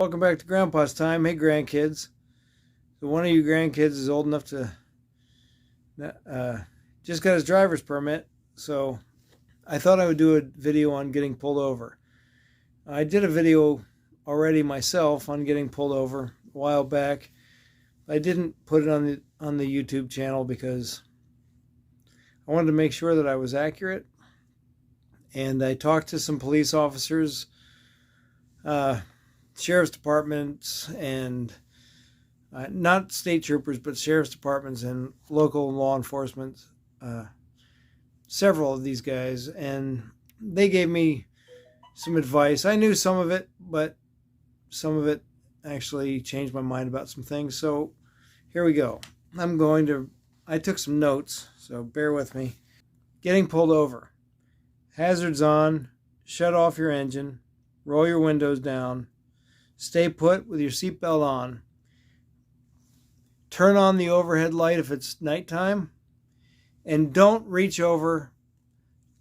Welcome back to Grandpa's Time. Hey, grandkids. So one of you grandkids is old enough to just got his driver's permit. So I thought I would do a video on getting pulled over. I did a video already myself on getting pulled over a while back. I didn't put it on the YouTube channel because I wanted to make sure that I was accurate. And I talked to some police officers, sheriff's departments, and not state troopers, but sheriff's departments and local law enforcement, several of these guys, and they gave me some advice. I knew some of it, but some of it actually changed my mind about some things. So here we go. I took some notes, so bear with me. Getting pulled over. Hazards on, shut off your engine, roll your windows down, stay put with your seatbelt on, turn on the overhead light if it's nighttime, and don't reach over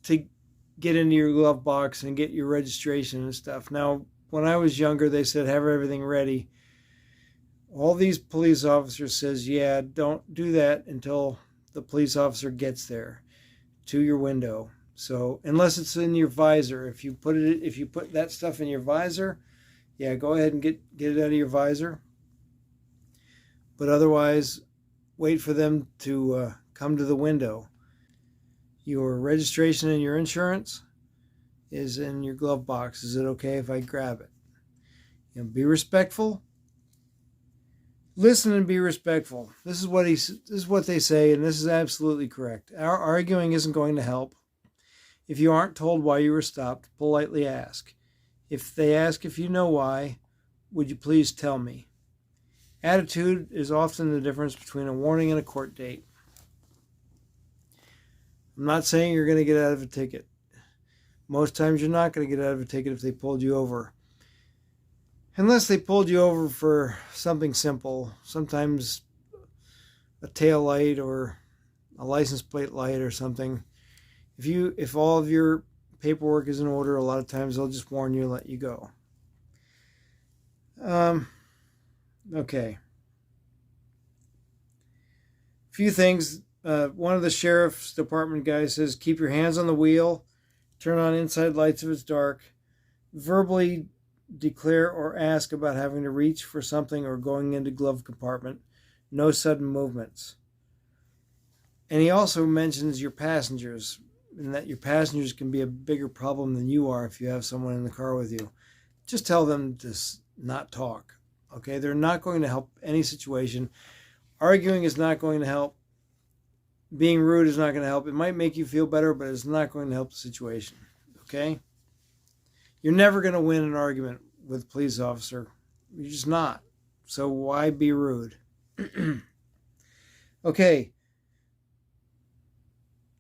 to get into your glove box and get your registration and stuff. Now, when I was younger, they said have everything ready. All these police officers says, yeah, don't do that until the police officer gets there to your window. So unless it's in your visor, if you put that stuff in your visor, yeah, go ahead and get it out of your visor. But otherwise, wait for them to come to the window. Your registration and your insurance is in your glove box. Is it okay if I grab it? Be respectful. Listen and be respectful. This is what they say, and this is absolutely correct. Our arguing isn't going to help. If you aren't told why you were stopped, politely ask. If they ask if you know why, would you please tell me? Attitude is often the difference between a warning and a court date. I'm not saying you're going to get out of a ticket. Most times you're not going to get out of a ticket if they pulled you over. Unless they pulled you over for something simple. Sometimes a tail light or a license plate light or something. If all of your paperwork is in order, a lot of times they'll just warn you and let you go. Okay. A few things. One of the sheriff's department guys says, keep your hands on the wheel, turn on inside lights if it's dark, verbally declare or ask about having to reach for something or going into glove compartment, no sudden movements. And he also mentions your passengers, and that your passengers can be a bigger problem than you are if you have someone in the car with you. Just tell them to not talk. Okay, they're not going to help any situation. Arguing is not going to help. Being rude is not going to help. It might make you feel better, but it's not going to help the situation. Okay? You're never going to win an argument with a police officer. You're just not. So why be rude? Okay.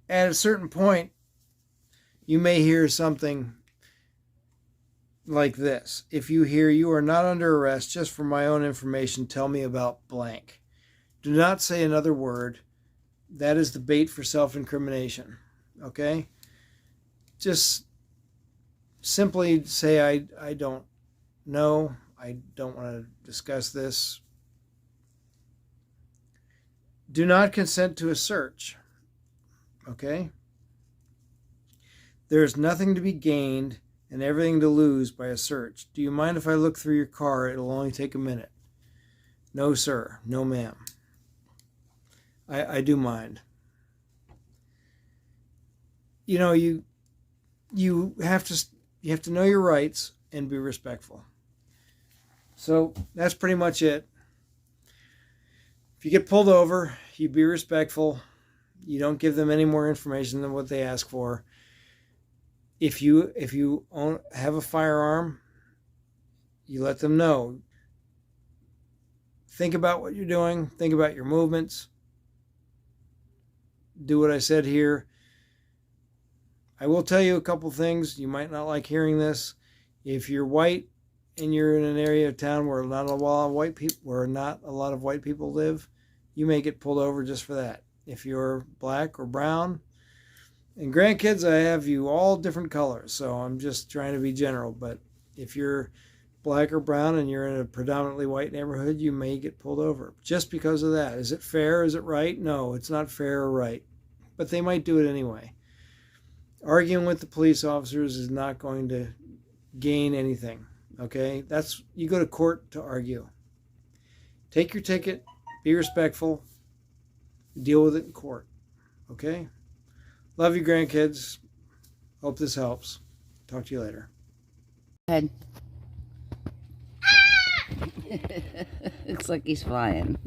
At a certain point, you may hear something like this. If you hear you are not under arrest, just for my own information, tell me about blank. Do not say another word. That is the bait for self-incrimination. Okay? Just simply say, I don't know. I don't want to discuss this. Do not consent to a search. Okay? There's nothing to be gained and everything to lose by a search. Do you mind if I look through your car? It'll only take a minute. No, sir. No, ma'am. I do mind. You have to know your rights and be respectful. So that's pretty much it. If you get pulled over, you be respectful. You don't give them any more information than what they ask for. If you have a firearm, you let them know. Think about what you're doing. Think about your movements. Do what I said here. I will tell you a couple things. You might not like hearing this. If you're white and you're in an area of town where not a lot of white people live, you may get pulled over just for that. If you're black or brown, and grandkids, I have you all different colors, so I'm just trying to be general. But if you're black or brown and you're in a predominantly white neighborhood, you may get pulled over just because of that. Is it fair? Is it right? No, it's not fair or right. But they might do it anyway. Arguing with the police officers is not going to gain anything. Okay? You go to court to argue. Take your ticket, be respectful, deal with it in court. Okay? Love you, grandkids. Hope this helps. Talk to you later. Go ahead. Looks like he's flying.